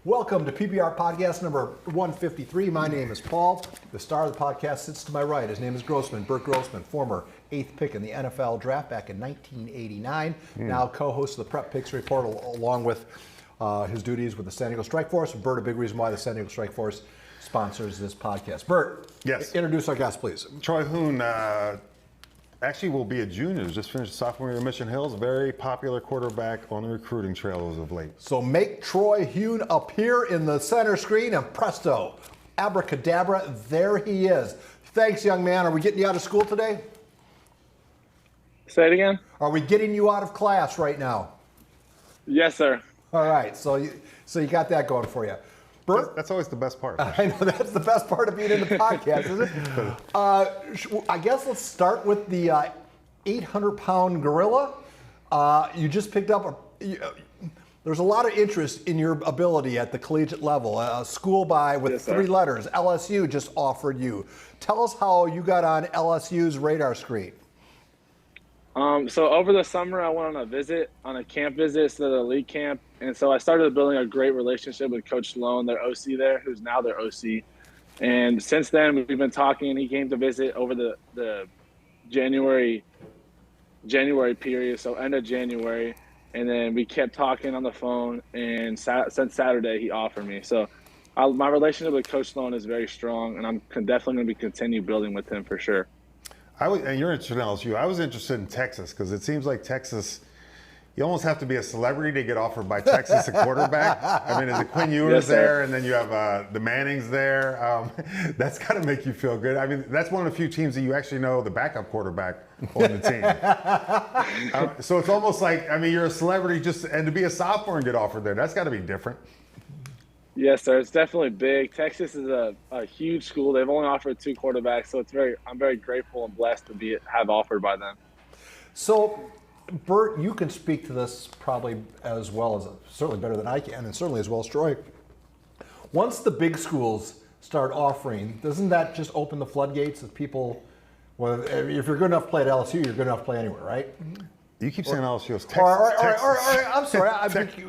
Welcome to PPR Podcast number 153. My name is Paul. The star of the podcast sits to my right. His name is Grossman, Burt Grossman, former 8th pick in the NFL draft back in 1989. Now co-host of the Prep Picks Report along with his duties with the San Diego Strike Force. Burt, a big reason why the San Diego Strike Force sponsors this podcast. Burt, yes. Introduce our guest, please. Troy Huhn actually will be a junior. Just finished sophomore year at Mission Hills. Very popular quarterback on the recruiting trail as of late. So make Troy Huhn appear in the center screen and presto, abracadabra, there he is. Thanks, young man. Are we getting you out of school today? Say it again? Are we getting you out of class right now? Yes, sir. All right, so you got that going for you. Burt? That's always the best part. I know, that's the best part of being in the podcast, isn't it? I guess let's start with the 800-pound gorilla. You just picked up there's a lot of interest in your ability at the collegiate level. A school with yes, 3 letters, LSU, just offered you. Tell us how you got on LSU's radar screen. So over the summer, I went on a camp visit to the elite camp. And so I started building a great relationship with Coach Sloan, their OC there, who's now their OC. And since then, we've been talking. He came to visit over the January period, so end of January. And then we kept talking on the phone. And since Saturday, he offered me. So my relationship with Coach Sloan is very strong, and I'm definitely going to continue building with him for sure. And you're interested in LSU. I was interested in Texas because it seems like Texas, you almost have to be a celebrity to get offered by Texas a quarterback. I mean, is it Quinn Ewers there, and then you have the Mannings there? That's got to make you feel good. I mean, that's one of the few teams that you actually know the backup quarterback on the team. So it's almost like, I mean, you're a celebrity and to be a sophomore and get offered there, that's got to be different. Yes, sir. It's definitely big. Texas is a huge school. They've only offered 2 quarterbacks, so I'm very grateful and blessed to have offered by them. So, Burt, you can speak to this probably as well as, certainly better than I can, and certainly as well as Troy. Once the big schools start offering, doesn't that just open the floodgates of people? Well, if you're good enough to play at LSU, you're good enough to play anywhere, right? You keep saying LSU is Texas. I'm sorry,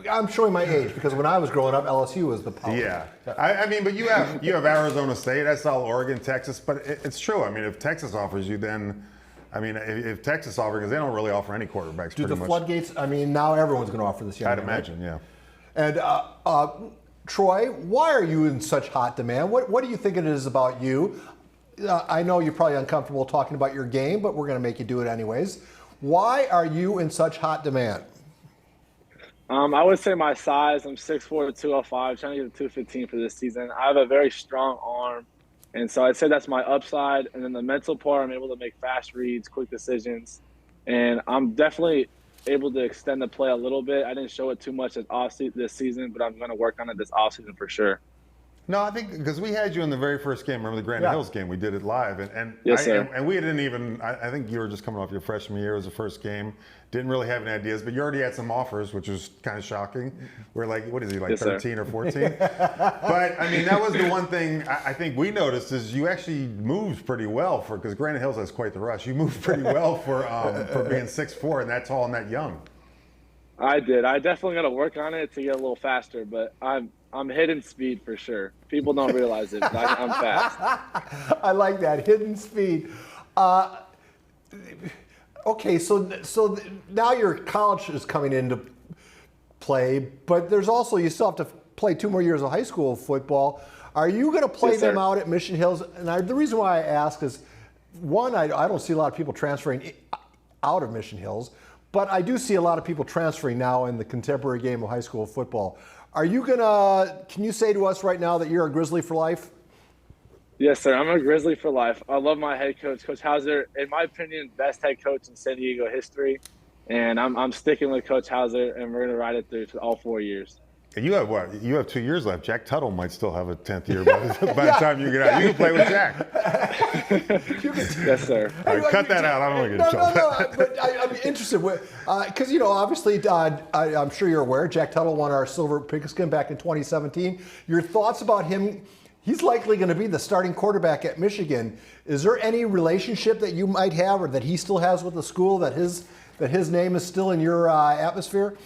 I'm showing my age because when I was growing up, LSU was the power. Yeah, I mean, but you have Arizona State, that's all Oregon, Texas, but it's true. I mean, if Texas offers you, then, I mean, if Texas offers, because they don't really offer any quarterbacks. Do the floodgates? I mean, now everyone's going to offer this. I'd imagine, yeah. And Troy, why are you in such hot demand? What do you think it is about you? I know you're probably uncomfortable talking about your game, but we're going to make you do it anyways. Why are you in such hot demand? I would say my size. I'm 6'4", 205, trying to get to 215 for this season. I have a very strong arm, and so I'd say that's my upside. And then the mental part, I'm able to make fast reads, quick decisions, and I'm definitely able to extend the play a little bit. I didn't show it too much this season, but I'm going to work on it this offseason for sure. No, I think because we had you in the very first game. Remember the Grand Hills game? We did it live, and yes, sir. And we didn't even. I think you were just coming off your freshman year. It was the first game. Didn't really have any ideas, but you already had some offers, which was kind of shocking. We're like, what is he, like 13 or 14? But I mean, that was the one thing I think we noticed is you actually moved pretty well because Grand Hills has quite the rush. You moved pretty well for being 6'4" and that tall and that young. I did. I definitely got to work on it to get a little faster, but I'm hidden speed for sure. People don't realize it, but I'm fast. I like that, hidden speed. Okay, so now your college is coming into play, but there's also, you still have to play 2 more years of high school football. Are you going to play them out at Mission Hills? And the reason why I ask is, one, I don't see a lot of people transferring out of Mission Hills, but I do see a lot of people transferring now in the contemporary game of high school football. Are you can you say to us right now that you're a Grizzly for life? Yes, sir. I'm a Grizzly for life. I love my head coach, Coach Hauser. In my opinion, best head coach in San Diego history. And I'm sticking with Coach Hauser, and we're going to ride it through to all 4 years. And you have what? You have 2 years left. Jack Tuttle might still have a 10th year by the time you get out. You can play with Jack. Yes, sir. All right, cut that out. I don't want to get in trouble. No, but I'm interested because obviously I'm sure you're aware Jack Tuttle won our silver pigskin back in 2017. Your thoughts about him? He's likely going to be the starting quarterback at Michigan. Is there any relationship that you might have, or that he still has with the school, that his name is still in your atmosphere?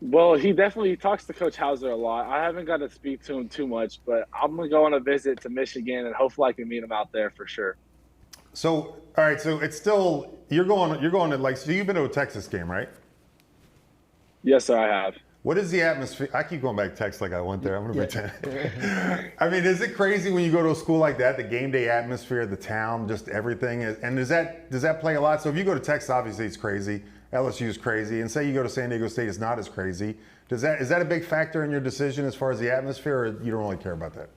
Well, he definitely talks to Coach Hauser a lot. I haven't got to speak to him too much, but I'm gonna go on a visit to Michigan, and hopefully I can meet him out there for sure. So, all right. So it's still you're going to like. So you've been to a Texas game, right? Yes, sir, I have. What is the atmosphere? I keep going back to Texas like I went there. I'm going to pretend. I mean, is it crazy when you go to a school like that, the game day atmosphere, the town, just everything? And does that play a lot? So if you go to Texas, obviously it's crazy. LSU is crazy. And say you go to San Diego State, it's not as crazy. Is that a big factor in your decision as far as the atmosphere, or you don't really care about that?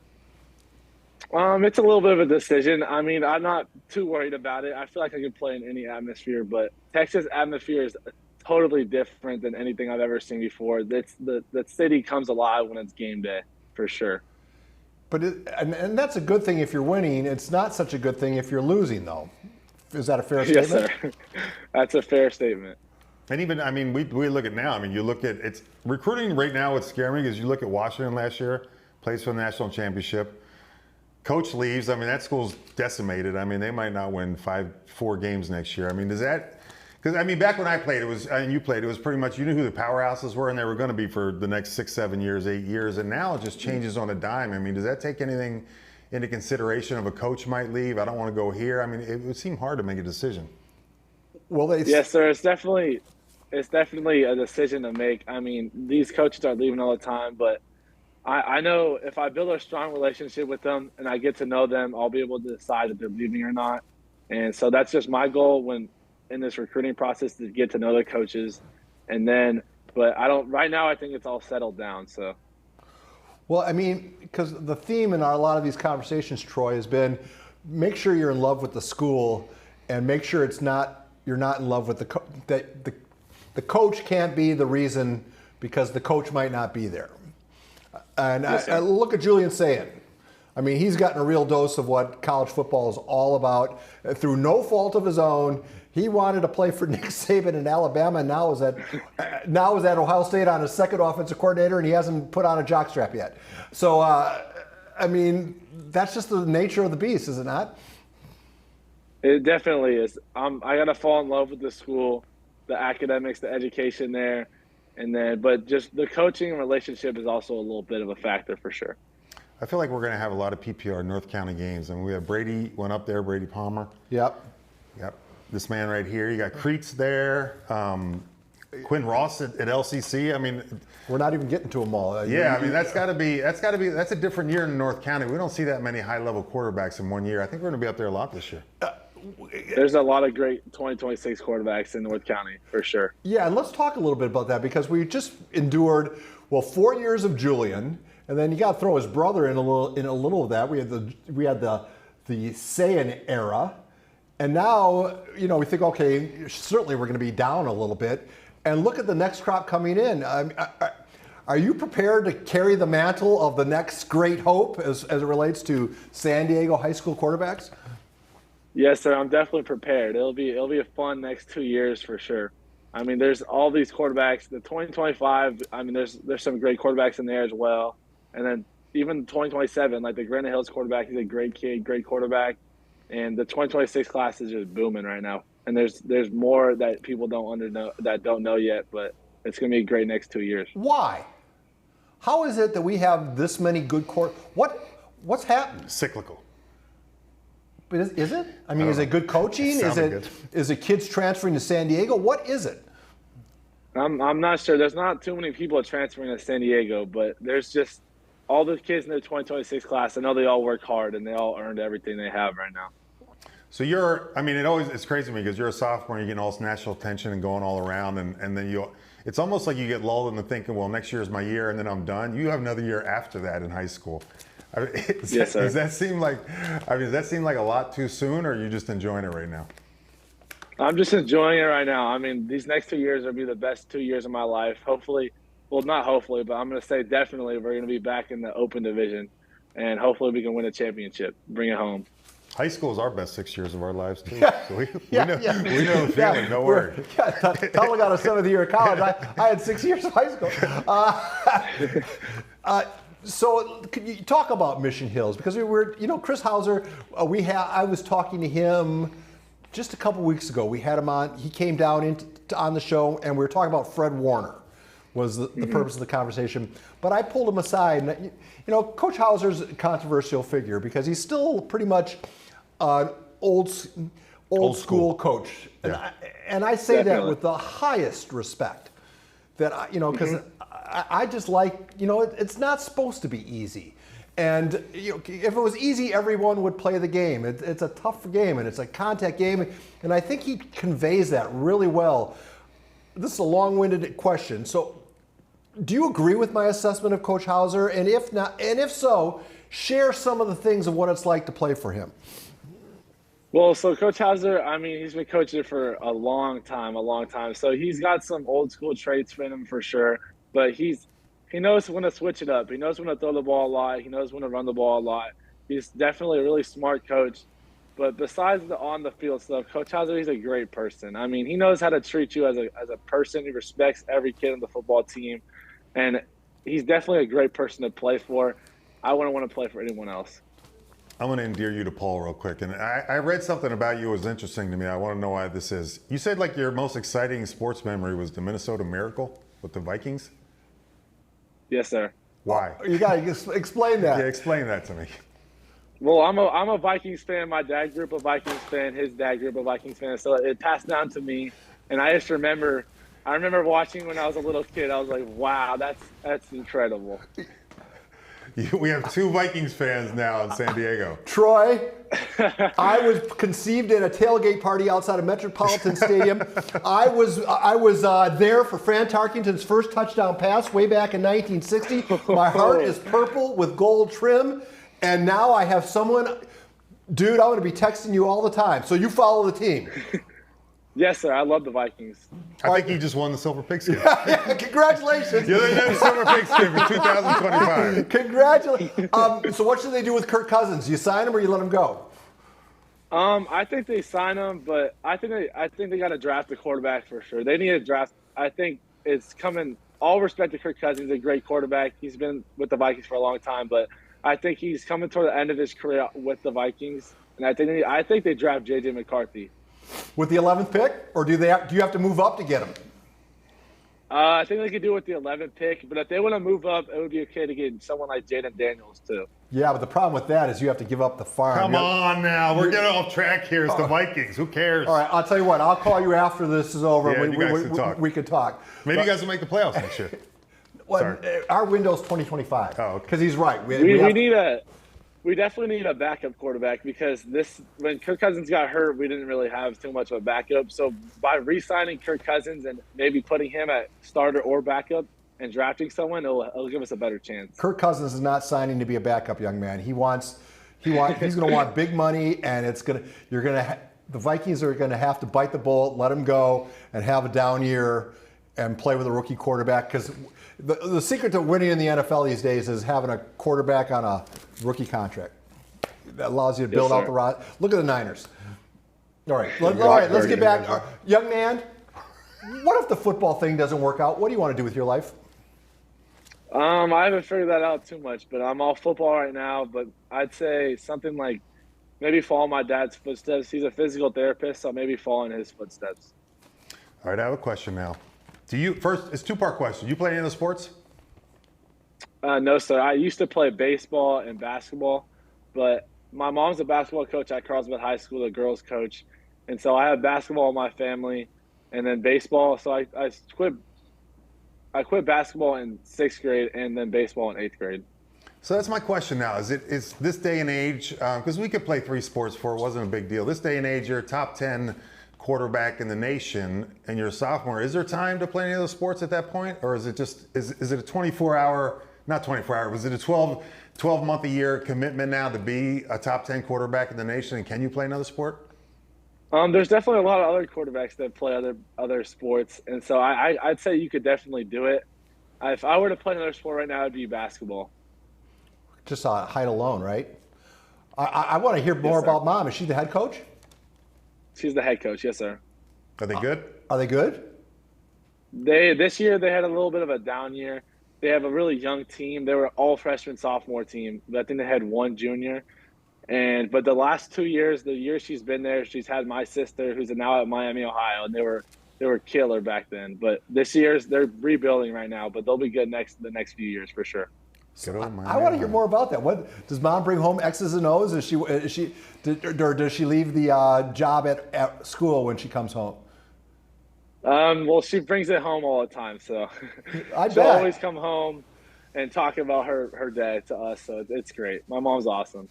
It's a little bit of a decision. I mean, I'm not too worried about it. I feel like I can play in any atmosphere, but Texas atmosphere is totally different than anything I've ever seen before. The city comes alive when it's game day, for sure. But and that's a good thing if you're winning. It's not such a good thing if you're losing, though. Is that a fair statement? Yes, sir. That's a fair statement. And even, I mean, we look at now. I mean, you look at it's recruiting right now. What's scary is you look at Washington last year, plays for the national championship. Coach leaves. I mean, that school's decimated. I mean, they might not win 4 games next year. I mean, does that? Because I mean, back when I played, and you played, it was pretty much you knew who the powerhouses were, and they were going to be for the next 6, 7 years, 8 years. And now it just changes on a dime. I mean, does that take anything into consideration of a coach might leave? I don't want to go here. I mean, it would seem hard to make a decision. Well, yes, sir. It's definitely a decision to make. I mean, these coaches are leaving all the time, but I know if I build a strong relationship with them and I get to know them, I'll be able to decide if they're leaving or not. And so that's just my goal when in this recruiting process, to get to know the coaches. And then, but right now I think it's all settled down. So. Well, I mean, because the theme in a lot of these conversations, Troy, has been make sure you're in love with the school and make sure you're not in love with the coach can't be the reason because the coach might not be there. And yes, I look at Julian Sayin. I mean, he's gotten a real dose of what college football is all about through no fault of his own. He wanted to play for Nick Saban in Alabama, and now is at Ohio State on his second offensive coordinator, and he hasn't put on a jockstrap yet. So, I mean, that's just the nature of the beast, is it not? It definitely is. I got to fall in love with the school, the academics, the education there, but just the coaching relationship is also a little bit of a factor for sure. I feel like we're going to have a lot of PPR North County games. I mean, we have Brady went up there, Brady Palmer. Yep. This man right here. You got Creets there. Quinn Ross at LCC. I mean, we're not even getting to them all. Yeah, I mean that's a different year in North County. We don't see that many high-level quarterbacks in one year. I think we're going to be up there a lot this year. There's a lot of great 2026 quarterbacks in North County for sure. Yeah, and let's talk a little bit about that because we just endured 4 years of Julian, and then you got to throw his brother in a little of that. We had the Sayin era, and now we think, okay, certainly we're going to be down a little bit, and look at the next crop coming in. Are you prepared to carry the mantle of the next great hope as it relates to San Diego high school quarterbacks? Yes, sir. I'm definitely prepared. It'll be a fun next 2 years for sure. I mean, there's all these quarterbacks. The 2025. I mean, there's some great quarterbacks in there as well. And then even 2027, like the Granite Hills quarterback, he's a great kid, great quarterback. And the 2026 class is just booming right now. And there's more that people don't know yet, but it's going to be a great next 2 years. Why? How is it that we have this many good what's happened? Cyclical. But is it? I mean, is it good coaching? Is it kids transferring to San Diego? What is it? I'm not sure. There's not too many people transferring to San Diego, but there's just all the kids in the 2026 class. I know they all work hard and they all earned everything they have right now. So it's crazy to me because you're a sophomore, you're getting all this national attention and going all around, and then it's almost like you get lulled into thinking, well, next year is my year and then I'm done. You have another year after that in high school. Yes, sir. Does that seem like a lot too soon, or are you just enjoying it right now? I'm just enjoying it right now. I mean, these next 2 years will be the best 2 years of my life. Hopefully, well, not hopefully, but I'm going to say definitely we're going to be back in the open division, and hopefully we can win a championship, bring it home. High school is our best 6 years of our lives, too. So we know the feeling, no worry. Totally got a 7th year of college. I had 6 years of high school. So could you talk about Mission Hills? Because Chris Hauser, I was talking to him just a couple weeks ago. We had him on. He came down on the show, and we were talking about Fred Warner, was the purpose of the conversation. But I pulled him aside. And, you know, Coach Hauser's a controversial figure because he's still pretty much an old school coach. Yeah. And I say Definitely. that with the highest respect. That, you know, because I just like, you know, it's not supposed to be easy. And you know, if it was easy, everyone would play the game. It's a tough game, and it's a contact game. And I think he conveys that really well. This is a long-winded question. So do you agree with my assessment of Coach Hauser? And if not, and if so, share some of the things of what it's like to play for him. Well, so Coach Hauser, I mean, he's been coaching for a long time. So he's got some old school traits in him for sure. But he knows when to switch it up. He knows when to throw the ball a lot. He knows when to run the ball a lot. He's definitely a really smart coach. But besides the on-the-field stuff, Coach Hauser, he's a great person. I mean, he knows how to treat you as a person. He respects every kid on the football team. And he's definitely a great person to play for. I wouldn't want to play for anyone else. I'm going to endear you to Paul real quick. And I read something about you that was interesting to me. I want to know why this is. You said like your most exciting sports memory was the Minnesota Miracle with the Vikings? Yes, sir. Why? You got to explain that. Yeah, explain that to me. Well, I'm a Vikings fan. My dad grew up a Vikings fan. His dad grew up a Vikings fan. So it passed down to me. And I just remember watching when I was a little kid. I was like, wow, that's incredible. We have 2 Vikings fans now in San Diego. Troy, I was conceived at a tailgate party outside of Metropolitan Stadium. I was there for Fran Tarkington's first touchdown pass way back in 1960. My heart is purple with gold trim, and now I have someone, dude, I'm going to be texting you all the time. So you follow the team. Yes, sir. I love the Vikings. I think he just won the Silver Pigskin. Congratulations. You're the new Silver Pigskin for 2025. Congratulations. So what should they do with Kirk Cousins? You sign him or you let him go? I think they sign him, but I think they got to draft a quarterback for sure. They need to draft. I think it's coming. All respect to Kirk Cousins, a great quarterback. He's been with the Vikings for a long time, but I think he's coming toward the end of his career with the Vikings, and I think they draft J.J. McCarthy. With the 11th pick, or do you have to move up to get him? I think they could do it with the 11th pick, but if they want to move up, it would be okay to get someone like Jaden Daniels too. Yeah, but the problem with that is you have to give up the farm. Come on now. We're getting off track here. It's the Vikings. Who cares? All right, I'll tell you what. I'll call you after this is over. Yeah, you guys can talk. We can talk. Maybe you guys will make the playoffs next year. Well, our window's 2025. Oh, okay. Because he's right. We definitely need a backup quarterback because when Kirk Cousins got hurt, we didn't really have too much of a backup. So by re-signing Kirk Cousins and maybe putting him at starter or backup and drafting someone, it'll give us a better chance. Kirk Cousins is not signing to be a backup, young man. He's going to want big money, and the Vikings are going to have to bite the bullet, let him go, and have a down year and play with a rookie quarterback because the secret to winning in the NFL these days is having a quarterback on a rookie contract. That allows you to build out the roster. Look at the Niners. All right, let's get back. Young man, what if the football thing doesn't work out? What do you want to do with your life? I haven't figured that out too much, but I'm all football right now. But I'd say something like maybe follow my dad's footsteps. He's a physical therapist, so maybe follow in his footsteps. All right, I have a question now. First, it's a 2-part question. You play any of the sports? No, sir. I used to play baseball and basketball, but my mom's a basketball coach at Carlsbad High School, a girls coach. And so I have basketball in my family and then baseball. So I quit basketball in 6th grade and then baseball in 8th grade. So that's my question now. Is this day and age, because we could play 3 sports before it wasn't a big deal. This day and age, you're a top 10 quarterback in the nation and you're a sophomore. Is there time to play any of those sports at that point? Or is it just, is it a 24-hour, not 24-hour, was it a 12-month-a-year commitment now to be a top 10 quarterback in the nation? And can you play another sport? There's definitely a lot of other quarterbacks that play other sports. And so I'd say you could definitely do it. If I were to play another sport right now, it'd be basketball. Just height alone, right? I want to hear more about Mom. Is she the head coach? She's the head coach, yes, sir. Are they good? Are they good? This year they had a little bit of a down year. They have a really young team. They were all freshman, sophomore team. But I think they had 1 junior. But the last 2 years, the year she's been there, she's had my sister, who's now at Miami, Ohio, and they were they were killer back then. But this year's they're rebuilding right now, but they'll be good the next few years for sure. I want to hear more about that. What does Mom bring home X's and O's? Does she leave the job at school when she comes home? Well, she brings it home all the time, so she'll always come home and talk about her day to us. So it's great. My mom's awesome.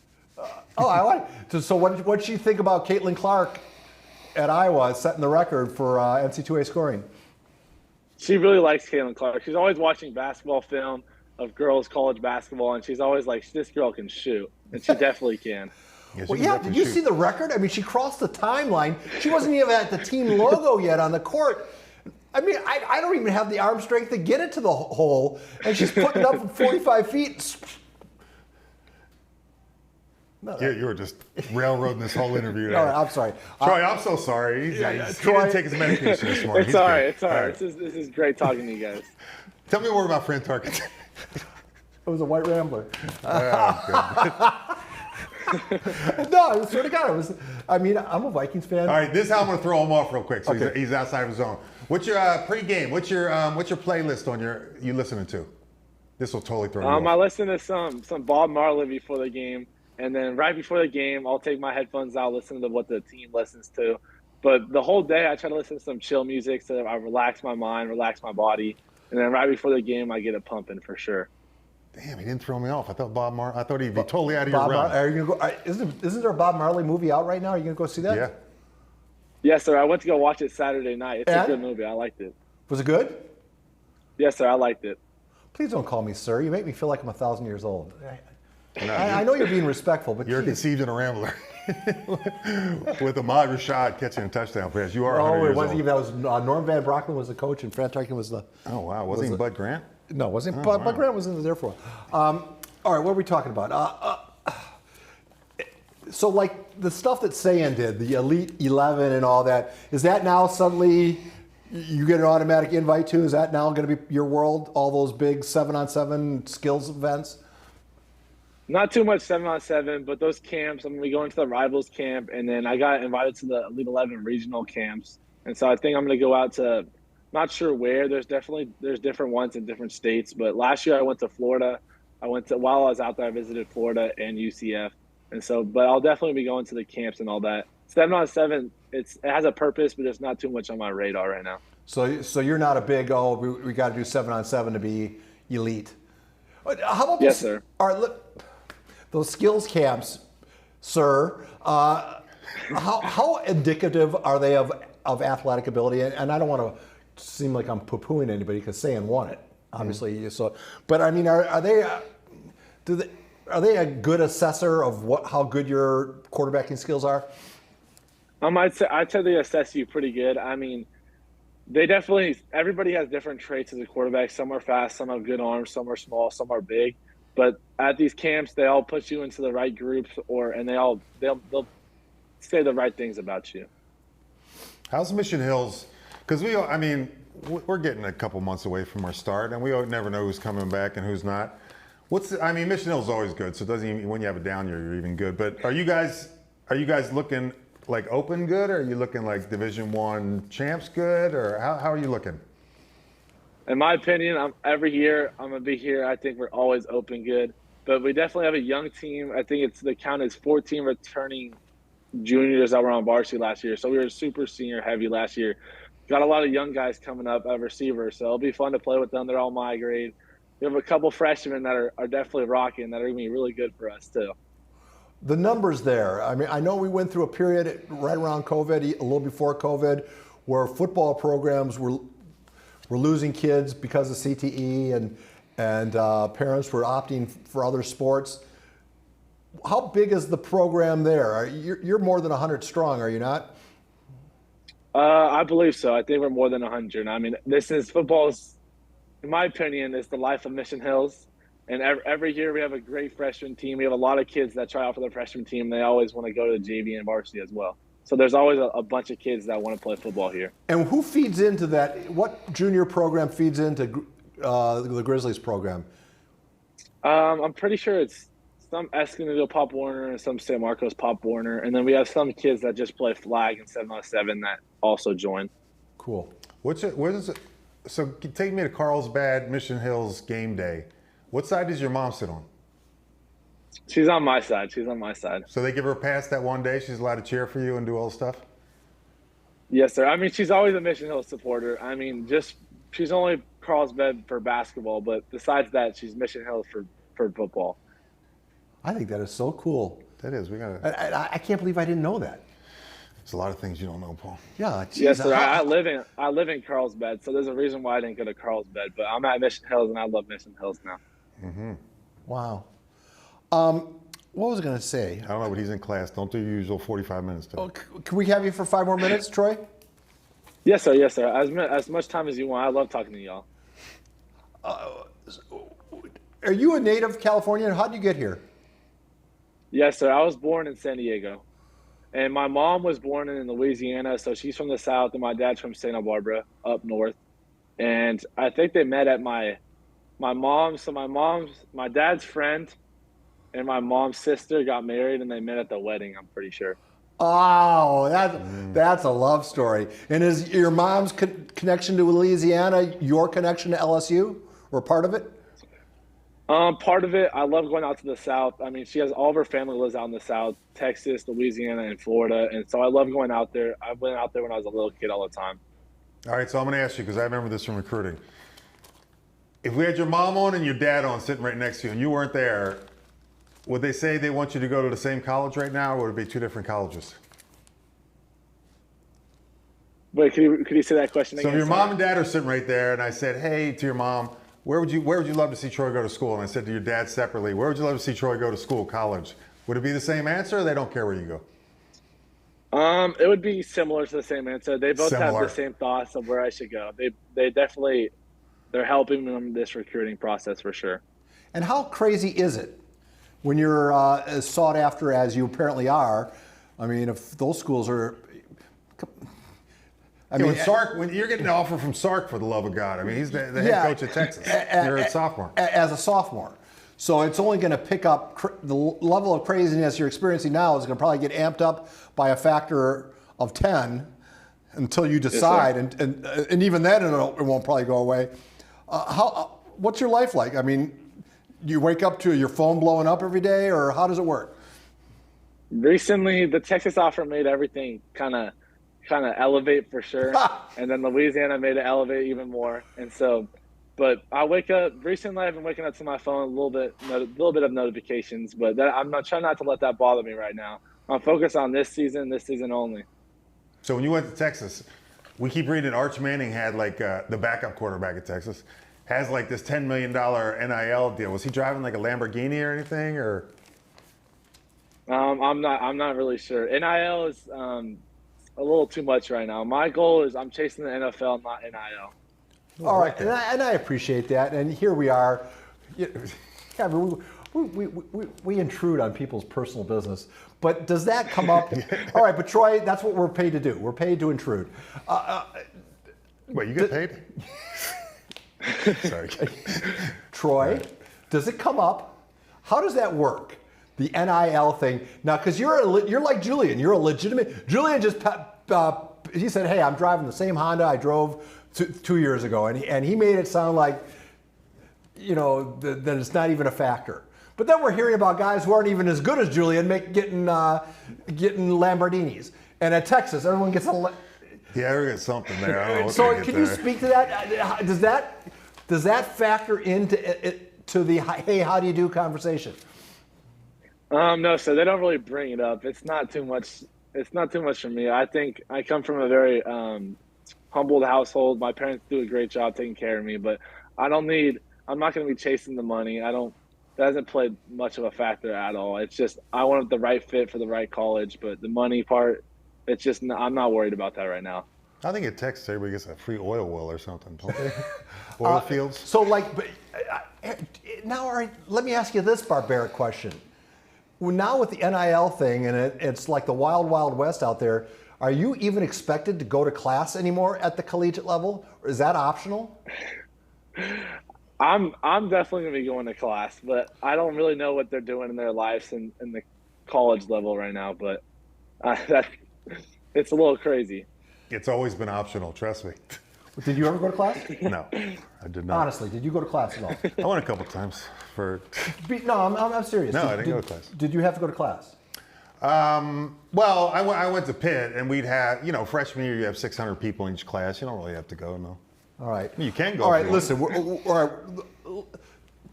So what did she think about Caitlin Clark at Iowa setting the record for NC2A scoring? She really likes Caitlin Clark. She's always watching basketball film of girls college basketball, and she's always like, this girl can shoot, and she definitely can. Did you see the record? I mean, she crossed the timeline. She wasn't even at the team logo yet on the court. I mean, I don't even have the arm strength to get it to the hole, and she's putting it up from 45 feet. You were just railroading this whole interview. All right, I'm sorry. Troy, I'm so sorry. He didn't take his medication this morning. It's all right. It's all right. This is great talking to you guys. Tell me more about Fran Tarkenton. It was a white rambler. Oh, No, I swear to God, I'm a Vikings fan. all right, this is how I'm going to throw him off real quick. So he's outside of his zone. What's your pregame? What's your playlist on you listening to? This will totally throw you off. I listen to some Bob Marley before the game, and then right before the game, I'll take my headphones out, listen to what the team listens to. But the whole day, I try to listen to some chill music so that I relax my mind, relax my body, and then right before the game, I get it pumping for sure. Damn, he didn't throw me off. I thought he'd be totally out of your realm. Are you gonna go? Isn't there a Bob Marley movie out right now? Are you gonna go see that? Yeah. Yes, sir. I went to go watch it Saturday night. It's a good movie. I liked it. Was it good? Yes, sir. I liked it. Please don't call me sir. You make me feel like I'm 1,000 years old. I know you're being respectful, but you're conceived in a rambler. With Ahmad Rashad catching a touchdown pass. You are 100 years old. That was Norm Van Brockman was the coach, and Fran Tarkenton was the. Oh wow, wasn't he Bud Grant? No, wasn't. Bud Grant wasn't there for. All right, what are we talking about? So, like the stuff that Sayin did, the Elite 11 and all that, is that now suddenly you get an automatic invite to? Is that now going to be your world? All those big 7-on-7 skills events? Not too much 7-on-7, but those camps. I'm going to be going to the Rivals camp, and then I got invited to the Elite 11 regional camps. And so I think I'm going to go out to, not sure where. There's different ones in different states. But last year I went to Florida. While I was out there, I visited Florida and UCF. And so, but I'll definitely be going to the camps and all that. 7-on-7, it has a purpose, but there's not too much on my radar right now. So you're not a big, we got to do 7-on-7 to be elite. How about yes, sir. All right, look, those skills camps, sir. How indicative are they of athletic ability? And I don't want to seem like I'm poo-pooing anybody because Sayin won it, obviously. Mm-hmm. So, but I mean, are they a good assessor of how good your quarterbacking skills are? I'd say they assess you pretty good. I mean, everybody has different traits as a quarterback. Some are fast, some have good arms, some are small, some are big. But at these camps, they all put you into the right groups, and they'll say the right things about you. How's Mission Hills? Because we're getting a couple months away from our start, and we never know who's coming back and who's not. Mission Hill's always good, so it doesn't even when you have a down year, you're even good. But are you guys looking like open good, or are you looking like Division I champs good, or how are you looking? In my opinion, every year I'm gonna be here. I think we're always open good, but we definitely have a young team. I think the count is 14 returning juniors that were on varsity last year, so we were super senior heavy last year. Got a lot of young guys coming up at receiver, so it'll be fun to play with them. They're all my grade. We have a couple freshmen that are definitely rocking, that are going to be really good for us too. The numbers there, I mean, I know we went through a period right around COVID, a little before COVID, where football programs were losing kids because of CTE and parents were opting for other sports. How big is the program there? You're more than 100 strong, are you not? I believe so. I think we're more than 100. I mean, football's, in my opinion, is the life of Mission Hills. And every year we have a great freshman team. We have a lot of kids that try out for the freshman team. They always want to go to JV and varsity as well. So there's always a bunch of kids that want to play football here. And who feeds into that? What junior program feeds into the Grizzlies program? I'm pretty sure it's some Escondido Pop Warner and some San Marcos Pop Warner. And then we have some kids that just play flag and 7-on-7 that also join. Cool. What is it? So take me to Carlsbad, Mission Hills game day. What side does your mom sit on? She's on my side. So they give her a pass that one day. She's allowed to cheer for you and do all the stuff? Yes, sir. I mean, she's always a Mission Hill supporter. I mean, she's only Carlsbad for basketball, but besides that, she's Mission Hill for football. I think that is so cool. That is. We gotta. I can't believe I didn't know that. There's a lot of things you don't know, Paul. Yeah. Geez, Yes, sir. I live in Carlsbad, so there's a reason why I didn't go to Carlsbad. But I'm at Mission Hills, and I love Mission Hills now. Mm-hmm. Wow. What was I going to say? I don't know, but he's in class. Don't do your usual 45 minutes. Oh, can we have you for 5 more minutes, Troy? Yes, sir. Yes, sir. As much time as you want. I love talking to y'all. Are you a native Californian? How did you get here? Yes, sir. I was born in San Diego. And my mom was born in Louisiana, so she's from the South, and my dad's from Santa Barbara, up north. And I think they met at my dad's friend and my mom's sister got married, and they met at the wedding, I'm pretty sure. Oh, that's a love story. And is your mom's connection to Louisiana your connection to LSU, or part of it? Part of it. I love going out to the South. I mean, she has all of her family lives out in the South, Texas, Louisiana, and Florida. And so I love going out there. I went out there when I was a little kid all the time. All right, so I'm going to ask you, because I remember this from recruiting. If we had your mom on and your dad on sitting right next to you and you weren't there, would they say they want you to go to the same college right now, or would it be two different colleges? Wait, could you say that question again? So if your mom and dad are sitting right there, and I said, hey, to your mom, where would you love to see Troy go to school? And I said to your dad separately, where would you love to see Troy go to school, college? Would it be the same answer, or they don't care where you go? It would be similar to the same answer. They both have the same thoughts of where I should go. They definitely, they're helping me in this recruiting process for sure. And how crazy is it when you're as sought after as you apparently are? I mean, if those schools are, when you're getting an offer from Sark, for the love of God. I mean, he's the head coach of Texas. You're a sophomore. As a sophomore. So it's only going to pick up, the level of craziness you're experiencing now is going to probably get amped up by a factor of 10 until you decide. Yes, and even then it won't probably go away. What's your life like? I mean, you wake up to your phone blowing up every day, or how does it work? Recently, the Texas offer made everything kind of elevate for sure. And then Louisiana made it elevate even more. And so, but I wake up, recently I've been waking up to my phone a little bit of notifications, but I'm not trying not to let that bother me right now. I'm focused on this season only. So when you went to Texas, we keep reading Arch Manning had like the backup quarterback at Texas, has like this $10 million NIL deal. Was he driving like a Lamborghini or anything, or? I'm not really sure. NIL is a little too much right now. My goal is I'm chasing the NFL, not NIL. All right, and I appreciate that. And here we are. We intrude on people's personal business. But does that come up? All right, but Troy, that's what we're paid to do. We're paid to intrude. Wait, you get paid? Sorry. Troy, does it come up? How does that work? The NIL thing. Now, because you're like Julian. You're a legitimate. Julian just he said, "Hey, I'm driving the same Honda I drove 2 years ago," and he made it sound like, that it's not even a factor. But then we're hearing about guys who aren't even as good as Julian getting Lamborghinis. And at Texas, everyone gets a. Yeah, we got something there. I don't know what so can you speak to that? Does that factor into the hey, how do you do conversation? No, so they don't really bring it up. It's not too much. It's not too much for me. I think I come from a very humbled household. My parents do a great job taking care of me, but I'm not going to be chasing the money. That hasn't played much of a factor at all. It's just I want the right fit for the right college, but the money part, it's just I'm not worried about that right now. I think at Texas everybody gets a free oil well or something. Oil fields. So now, let me ask you this barbaric question. Well, now with the NIL thing, and it's like the wild, wild west out there, are you even expected to go to class anymore at the collegiate level? Or is that optional? I'm definitely going to be going to class, but I don't really know what they're doing in their lives in the college level right now, but it's a little crazy. It's always been optional, trust me. Did you ever go to class? No, I did not. Honestly, did you go to class at all? I went a couple times for. No, I'm serious. No, I didn't go to class. Did you have to go to class? Well, I went to Pitt, and we'd have, freshman year you have 600 people in each class. You don't really have to go, no. All right. You can go. All right, listen. All right.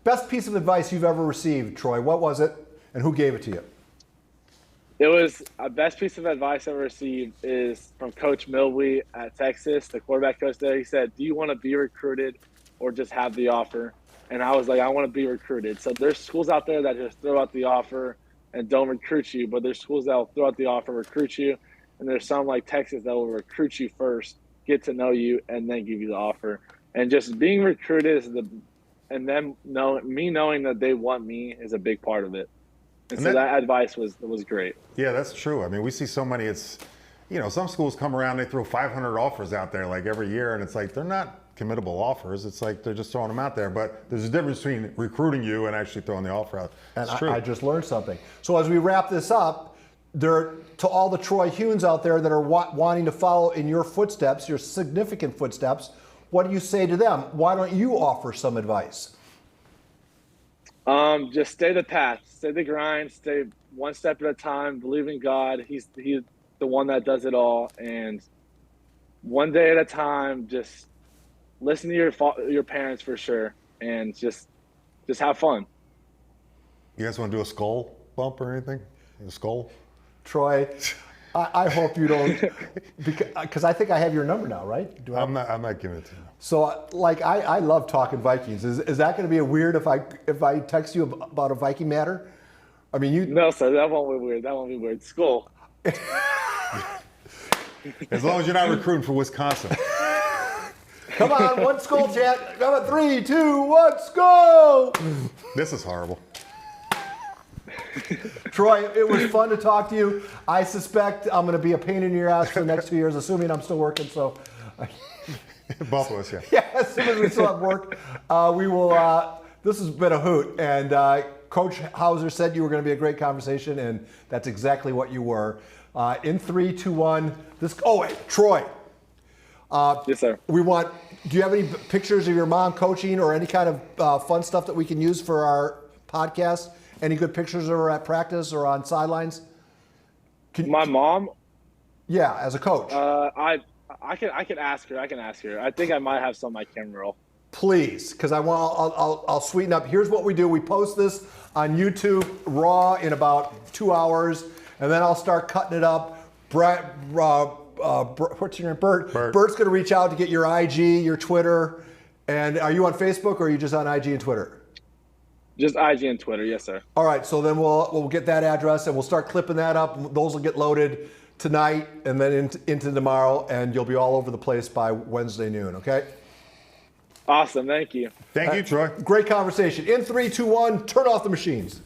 Best piece of advice you've ever received, Troy. What was it, and who gave it to you? It was a best piece of advice I ever received is from Coach Milwee at Texas, the quarterback coach there. He said, "Do you want to be recruited or just have the offer?" And I was like, "I want to be recruited." So there's schools out there that just throw out the offer and don't recruit you, but there's schools that will throw out the offer, recruit you, and there's some like Texas that will recruit you first, get to know you, and then give you the offer. And just being recruited and then me knowing that they want me is a big part of it. And so that advice was great. Yeah, that's true. I mean, we see so many. It's, some schools come around, they throw 500 offers out there like every year, and it's like they're not committable offers. It's like they're just throwing them out there. But there's a difference between recruiting you and actually throwing the offer out. And I just learned something. So as we wrap this up, to all the Troy Huhns out there that are wanting to follow in your footsteps, your significant footsteps, what do you say to them? Why don't you offer some advice? Just stay the path, stay the grind, stay one step at a time, believe in God. He's the one that does it all. And one day at a time, just listen to your parents for sure. And just have fun. You guys want to do a SKOL bump or anything? A SKOL? Troy, I hope you don't, because I think I have your number now, right? I'm not giving it to you. So, I love talking Vikings. Is that going to be weird if I text you about a Viking matter? I mean, No, sir, that won't be weird. That won't be weird. SKOL. As long as you're not recruiting for Wisconsin. Come on, one SKOL chat. Come on, 3, 2, 1, SKOL. This is horrible. Troy, it was fun to talk to you. I suspect I'm going to be a pain in your ass for the next 2 years, assuming I'm still working. So, both of us, yeah. Yeah, as soon as we still have work, we will. This has been a hoot, and Coach Hauser said you were going to be a great conversation, and that's exactly what you were. In 3, 2, 1. Wait, Troy. Yes, sir. Do you have any pictures of your mom coaching or any kind of fun stuff that we can use for our podcast? Any good pictures of her at practice or on sidelines? My mom? Yeah, as a coach. I can ask her. I think I might have some on my camera roll. Please, because I'll sweeten up. Here's what we do. We post this on YouTube raw in about 2 hours, and then I'll start cutting it up. What's your name? Bert. Bert's going to reach out to get your IG, your Twitter. And are you on Facebook or are you just on IG and Twitter? Just IG and Twitter, yes, sir. All right, so then we'll get that address and we'll start clipping that up. Those will get loaded tonight and then into tomorrow, and you'll be all over the place by Wednesday noon, okay? Awesome, thank you. Thank you, Troy. Great conversation. In 3, 2, 1, turn off the machines.